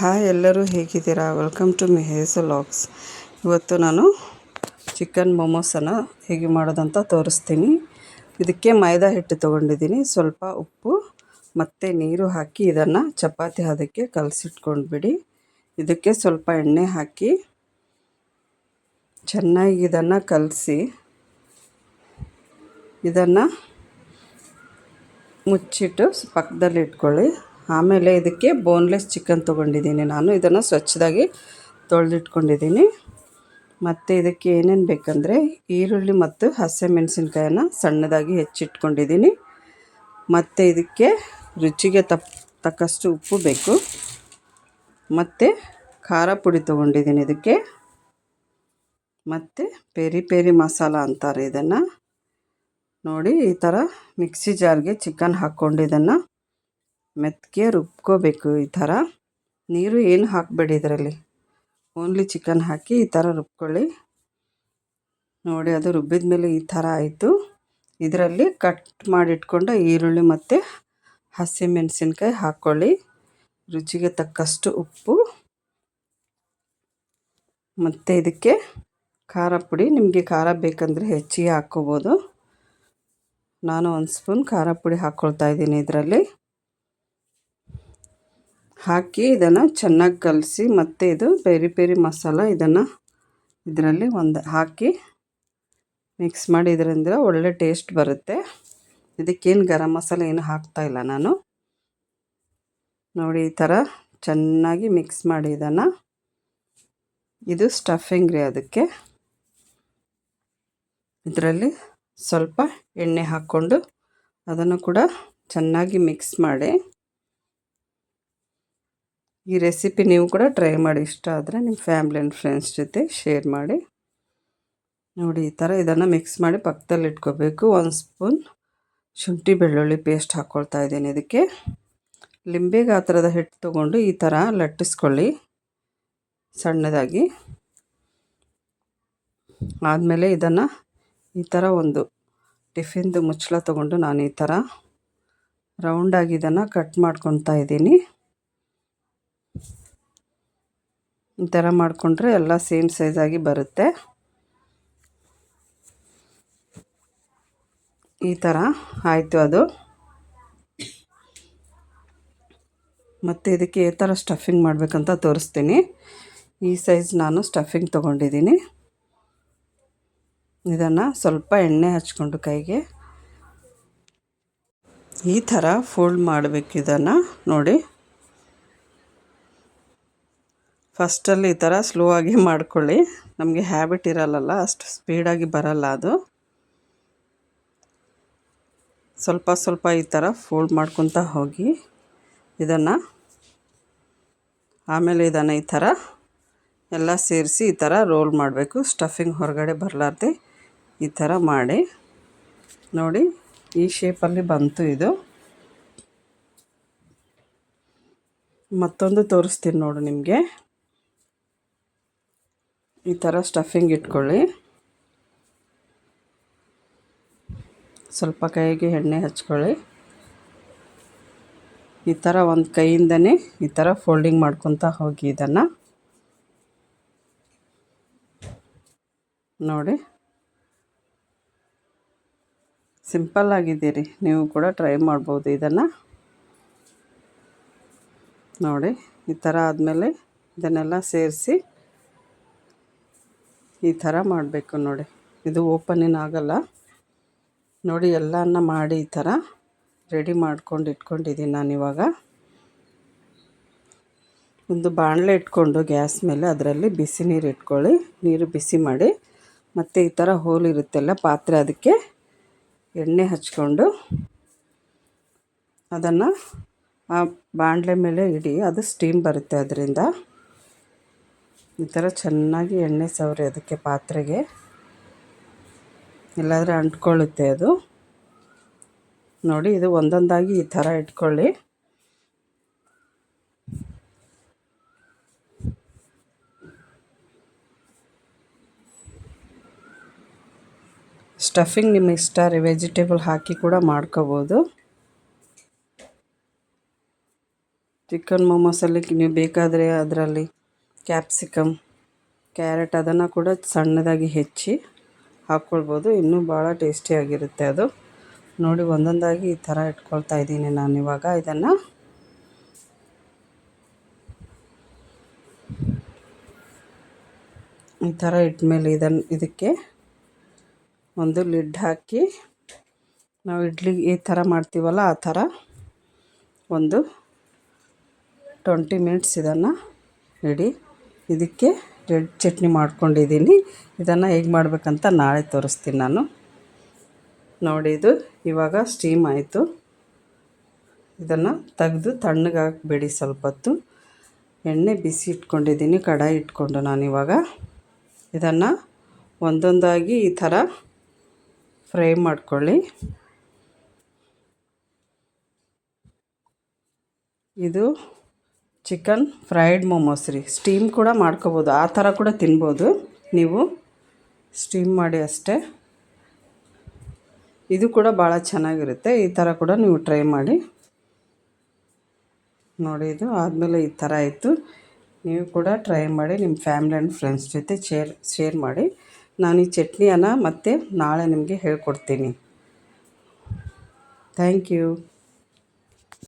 Hi, ಎಲ್ಲರೂ ಹೇಗಿದ್ದೀರಾ? Welcome to ಮೆಹೇಸ್ ವ್ಲಾಗ್ಸ್. ಇವತ್ತು ನಾನು ಚಿಕನ್ ಮೊಮೋಸನ್ನು ಹೇಗೆ ಮಾಡೋದಂತ ತೋರಿಸ್ತೀನಿ. ಇದಕ್ಕೆ ಮೈದಾ ಹಿಟ್ಟು ತೊಗೊಂಡಿದ್ದೀನಿ, ಸ್ವಲ್ಪ ಉಪ್ಪು ಮತ್ತು ನೀರು ಹಾಕಿ ಇದನ್ನು ಚಪಾತಿ ಹದಕ್ಕೆ ಕಲಸಿಟ್ಕೊಂಡ್ಬಿಡಿ. ಇದಕ್ಕೆ ಸ್ವಲ್ಪ ಎಣ್ಣೆ ಹಾಕಿ ಚೆನ್ನಾಗಿ ಇದನ್ನು ಕಲಸಿ ಇದನ್ನು ಮುಚ್ಚಿಟ್ಟು ಪಕ್ಕದಲ್ಲಿ ಇಟ್ಕೊಳ್ಳಿ. ಆಮೇಲೆ ಇದಕ್ಕೆ ಬೋನ್ಲೆಸ್ ಚಿಕನ್ ತೊಗೊಂಡಿದ್ದೀನಿ ನಾನು. ಇದನ್ನು ಸ್ವಚ್ಛದಾಗಿ ತೊಳೆದಿಟ್ಕೊಂಡಿದ್ದೀನಿ. ಮತ್ತು ಇದಕ್ಕೆ ಏನೇನು ಬೇಕಂದರೆ ಈರುಳ್ಳಿ ಮತ್ತು ಹಸಿಮೆಣಸಿನ್ಕಾಯನ್ನು ಸಣ್ಣದಾಗಿ ಹೆಚ್ಚಿಟ್ಕೊಂಡಿದ್ದೀನಿ. ಮತ್ತು ಇದಕ್ಕೆ ರುಚಿಗೆ ತಕ್ಕಷ್ಟು ಉಪ್ಪು ಬೇಕು. ಮತ್ತು ಖಾರ ಪುಡಿ ತೊಗೊಂಡಿದ್ದೀನಿ ಇದಕ್ಕೆ. ಮತ್ತು ಪೆರಿ ಪೆರಿ ಮಸಾಲ ಅಂತಾರೆ ಇದನ್ನು. ನೋಡಿ, ಈ ಥರ ಮಿಕ್ಸಿ ಜಾರ್ಗೆ ಚಿಕನ್ ಹಾಕ್ಕೊಂಡು ಇದನ್ನು ಮೆತ್ತಗೆ ರುಬ್ಕೋಬೇಕು. ಈ ಥರ ನೀರು ಏನು ಹಾಕಬೇಡಿ, ಇದರಲ್ಲಿ ಓನ್ಲಿ ಚಿಕನ್ ಹಾಕಿ ಈ ಥರ ರುಬ್ಕೊಳ್ಳಿ. ನೋಡಿ, ಅದು ರುಬ್ಬಿದ ಮೇಲೆ ಈ ಥರ ಆಯಿತು. ಇದರಲ್ಲಿ ಕಟ್ ಮಾಡಿಟ್ಕೊಂಡ ಈರುಳ್ಳಿ ಮತ್ತು ಹಸಿಮೆಣಸಿನ್ಕಾಯಿ ಹಾಕ್ಕೊಳ್ಳಿ. ರುಚಿಗೆ ತಕ್ಕಷ್ಟು ಉಪ್ಪು ಮತ್ತು ಇದಕ್ಕೆ ಖಾರ ಪುಡಿ. ನಿಮಗೆ ಖಾರ ಬೇಕಂದರೆ ಹೆಚ್ಚಿಗೆ ಹಾಕ್ಕೋಬೋದು. ನಾನು 1 ಸ್ಪೂನ್ ಖಾರ ಪುಡಿ ಹಾಕ್ಕೊಳ್ತಾ ಇದ್ದೀನಿ. ಇದರಲ್ಲಿ ಹಾಕಿ ಇದನ್ನು ಚೆನ್ನಾಗಿ ಕಲಸಿ, ಮತ್ತು ಇದು ಪೆರಿ ಪೆರಿ ಮಸಾಲ ಇದನ್ನು ಇದರಲ್ಲಿ ಹಾಕಿ ಮಿಕ್ಸ್ ಮಾಡಿ. ಇದರಿಂದ ಒಳ್ಳೆ ಟೇಸ್ಟ್ ಬರುತ್ತೆ. ಇದಕ್ಕೇನು ಗರಂ ಮಸಾಲ ಏನು ಹಾಕ್ತಾಯಿಲ್ಲ ನಾನು. ನೋಡಿ, ಈ ಥರ ಚೆನ್ನಾಗಿ ಮಿಕ್ಸ್ ಮಾಡಿ ಇದನ್ನು. ಇದು ಸ್ಟಫಿಂಗ್ ರೀ. ಅದಕ್ಕೆ ಇದರಲ್ಲಿ ಸ್ವಲ್ಪ ಎಣ್ಣೆ ಹಾಕ್ಕೊಂಡು ಅದನ್ನು ಕೂಡ ಚೆನ್ನಾಗಿ ಮಿಕ್ಸ್ ಮಾಡಿ. ಈ ರೆಸಿಪಿ ನೀವು ಕೂಡ ಟ್ರೈ ಮಾಡಿ. ಇಷ್ಟ ಆದರೆ ನಿಮ್ಮ ಫ್ಯಾಮಿಲಿ ಆ್ಯಂಡ್ ಫ್ರೆಂಡ್ಸ್ ಜೊತೆ ಶೇರ್ ಮಾಡಿ. ನೋಡಿ, ಈ ಥರ ಇದನ್ನು ಮಿಕ್ಸ್ ಮಾಡಿ ಪಕ್ಕದಲ್ಲಿ ಇಟ್ಕೋಬೇಕು. 1 ಸ್ಪೂನ್ ಶುಂಠಿ ಬೆಳ್ಳುಳ್ಳಿ ಪೇಸ್ಟ್ ಹಾಕ್ಕೊಳ್ತಾ ಇದ್ದೀನಿ. ಇದಕ್ಕೆ ಲಿಂಬೆ ಗಾತ್ರದ ಹಿಟ್ಟು ತೊಗೊಂಡು ಈ ಥರ ಲಟ್ಟಿಸ್ಕೊಳ್ಳಿ ಸಣ್ಣದಾಗಿ. ಆದಮೇಲೆ ಇದನ್ನು ಈ ಥರ ಒಂದು ಟಿಫಿನ್ದು ಮುಚ್ಚಳ ತೊಗೊಂಡು ನಾನು ಈ ಥರ ರೌಂಡಾಗಿ ಇದನ್ನು ಕಟ್ ಮಾಡ್ಕೊತಾ ಇದ್ದೀನಿ. ಈ ಥರ ಮಾಡಿಕೊಂಡ್ರೆ ಎಲ್ಲ ಸೇಮ್ ಸೈಜಾಗಿ ಬರುತ್ತೆ. ಈ ಥರ ಆಯಿತು ಅದು. ಮತ್ತು ಇದಕ್ಕೆ ಈ ಥರ ಸ್ಟಫಿಂಗ್ ಮಾಡಬೇಕಂತ ತೋರಿಸ್ತೀನಿ. ಈ ಸೈಜ್ ನಾನು ಸ್ಟಫಿಂಗ್ ತೊಗೊಂಡಿದ್ದೀನಿ. ಇದನ್ನು ಸ್ವಲ್ಪ ಎಣ್ಣೆ ಹಚ್ಕೊಂಡು ಕೈಗೆ ಈ ಥರ ಫೋಲ್ಡ್ ಮಾಡಬೇಕು. ಇದನ್ನು ನೋಡಿ, ಫಸ್ಟಲ್ಲಿ ಈ ಥರ ಸ್ಲೋ ಆಗಿ ಮಾಡ್ಕೊಳ್ಳಿ. ನಮಗೆ ಹ್ಯಾಬಿಟ್ ಇರಲ್ಲ, ಅಷ್ಟು ಸ್ಪೀಡಾಗಿ ಬರಲ್ಲ ಅದು. ಸ್ವಲ್ಪ ಸ್ವಲ್ಪ ಈ ಥರ ಫೋಲ್ಡ್ ಮಾಡ್ಕೊತಾ ಹೋಗಿ ಇದನ್ನು. ಆಮೇಲೆ ಇದನ್ನು ಈ ಥರ ಎಲ್ಲ ಸೇರಿಸಿ ಈ ಥರ ರೋಲ್ ಮಾಡಬೇಕು. ಸ್ಟಫಿಂಗ್ ಹೊರಗಡೆ ಬರಲಾರ್ದೆ ಈ ಥರ ಮಾಡಿ. ನೋಡಿ, ಈ ಶೇಪಲ್ಲಿ ಬಂತು ಇದು. ಮತ್ತೊಂದು ತೋರಿಸ್ತೀನಿ ನೋಡಿ ನಿಮಗೆ. ಈ ಥರ ಸ್ಟಫಿಂಗ್ ಇಟ್ಕೊಳ್ಳಿ. ಸ್ವಲ್ಪ ಕೈಗೆ ಎಣ್ಣೆ ಹಚ್ಕೊಳ್ಳಿ. ಈ ಥರ ಒಂದು ಕೈಯಿಂದನೇ ಈ ಥರ ಫೋಲ್ಡಿಂಗ್ ಮಾಡ್ಕೊತಾ ಹೋಗಿ ಇದನ್ನು. ನೋಡಿ, ಸಿಂಪಲ್ ಆಗಿದ್ದೀರಿ. ನೀವು ಕೂಡ ಟ್ರೈ ಮಾಡ್ಬೋದು ಇದನ್ನು. ನೋಡಿ, ಈ ಥರ ಆದಮೇಲೆ ಇದನ್ನೆಲ್ಲ ಸೇರಿಸಿ ಈ ಥರ ಮಾಡಬೇಕು. ನೋಡಿ, ಇದು ಓಪನ್ ಆಗಲ್ಲ. ನೋಡಿ, ಎಲ್ಲನ ಮಾಡಿ ಈ ಥರ ರೆಡಿ ಮಾಡ್ಕೊಂಡು ಇಟ್ಕೊಂಡಿದ್ದೀನಿ ನಾನಿವಾಗ. ಒಂದು ಬಾಣಲೆ ಇಟ್ಕೊಂಡು ಗ್ಯಾಸ್ ಮೇಲೆ ಅದರಲ್ಲಿ ಬಿಸಿ ನೀರು ಇಟ್ಕೊಳ್ಳಿ. ನೀರು ಬಿಸಿ ಮಾಡಿ, ಮತ್ತು ಈ ಥರ ಹೋಲ್ ಇರುತ್ತೆಲ್ಲ ಪಾತ್ರೆ, ಅದಕ್ಕೆ ಎಣ್ಣೆ ಹಚ್ಕೊಂಡು ಅದನ್ನು ಆ ಬಾಣಲೆ ಮೇಲೆ ಇಡಿ. ಅದು ಸ್ಟೀಮ್ ಬರುತ್ತೆ ಅದರಿಂದ. ಈ ಥರ ಚೆನ್ನಾಗಿ ಎಣ್ಣೆ ಸವರಿ ಅದಕ್ಕೆ ಪಾತ್ರೆಗೆ, ಇಲ್ಲಾಂದರೆ ಅಂಟ್ಕೊಳ್ಳುತ್ತೆ ಅದು. ನೋಡಿ, ಇದು ಒಂದೊಂದಾಗಿ ಈ ಥರ ಇಟ್ಕೊಳ್ಳಿ. ಸ್ಟಫಿಂಗ್ ನಿಮ್ಮ ಇಷ್ಟ ರೀ, ವೆಜಿಟೇಬಲ್ ಹಾಕಿ ಕೂಡ ಮಾಡ್ಕೋಬೋದು. ಚಿಕನ್ ಮೊಮೋಸಲ್ಲಿ ನೀವು ಬೇಕಾದರೆ ಅದರಲ್ಲಿ ಕ್ಯಾಪ್ಸಿಕಮ್, ಕ್ಯಾರೆಟ್ ಅದನ್ನು ಕೂಡ ಸಣ್ಣದಾಗಿ ಹೆಚ್ಚಿ ಹಾಕ್ಕೊಳ್ಬೋದು. ಇನ್ನೂ ಭಾಳ ಟೇಸ್ಟಿಯಾಗಿರುತ್ತೆ ಅದು. ನೋಡಿ ಒಂದೊಂದಾಗಿ ಈ ಥರ ಇಟ್ಕೊಳ್ತಾ ಇದ್ದೀನಿ ನಾನಿವಾಗ ಇದನ್ನು. ಈ ಥರ ಇಟ್ಮೇಲೆ ಇದಕ್ಕೆ ಒಂದು ಲಿಡ್ ಹಾಕಿ ನಾವು ಇಡ್ಲಿ ಈ ಥರ ಮಾಡ್ತೀವಲ್ಲ ಆ ಥರ ಒಂದು 20 ಮಿನಿಟ್ಸ್ ಇದನ್ನು ಇಡಿ. ಇದಕ್ಕೆ ರೆಡ್ ಚಟ್ನಿ ಮಾಡ್ಕೊಂಡಿದ್ದೀನಿ. ಇದನ್ನು ಹೇಗೆ ಮಾಡಬೇಕಂತ ನಾಳೆ ತೋರಿಸ್ತೀನಿ ನಾನು. ನೋಡಿ ಇದು ಇವಾಗ ಸ್ಟೀಮ್ ಆಯಿತು. ಇದನ್ನು ತೆಗೆದು ತಣ್ಣಗೆ ಹಾಕಬೇಡಿ, ಸ್ವಲ್ಪ ಹೊತ್ತು ಎಣ್ಣೆ ಬಿಸಿ ಇಟ್ಕೊಂಡಿದ್ದೀನಿ, ಕಡಾಯಿ ಇಟ್ಕೊಂಡು ನಾನಿವಾಗ ಇದನ್ನು ಒಂದೊಂದಾಗಿ ಈ ಥರ ಫ್ರೈ ಮಾಡ್ಕೊಳ್ಳಿ. ಇದು ಚಿಕನ್ ಫ್ರೈಡ್ ಮೊಮೋಸ್ ರೀ. ಸ್ಟೀಮ್ ಕೂಡ ಮಾಡ್ಕೋಬೋದು, ಆ ಥರ ಕೂಡ ತಿನ್ಬೋದು ನೀವು, ಸ್ಟೀಮ್ ಮಾಡಿ ಅಷ್ಟೇ. ಇದು ಕೂಡ ಭಾಳ ಚೆನ್ನಾಗಿರುತ್ತೆ. ಈ ಥರ ಕೂಡ ನೀವು ಟ್ರೈ ಮಾಡಿ ನೋಡಿ. ಇದು ಆದಮೇಲೆ ಈ ಥರ ಆಯಿತು. ನೀವು ಕೂಡ ಟ್ರೈ ಮಾಡಿ, ನಿಮ್ಮ ಫ್ಯಾಮಿಲಿ ಆ್ಯಂಡ್ ಫ್ರೆಂಡ್ಸ್ ಜೊತೆ ಶೇರ್ ಮಾಡಿ. ನಾನು ಈ ಚಟ್ನಿಯನ್ನು ಮತ್ತೆ ನಾಳೆ ನಿಮಗೆ ಹೇಳ್ಕೊಡ್ತೀನಿ. Thank you.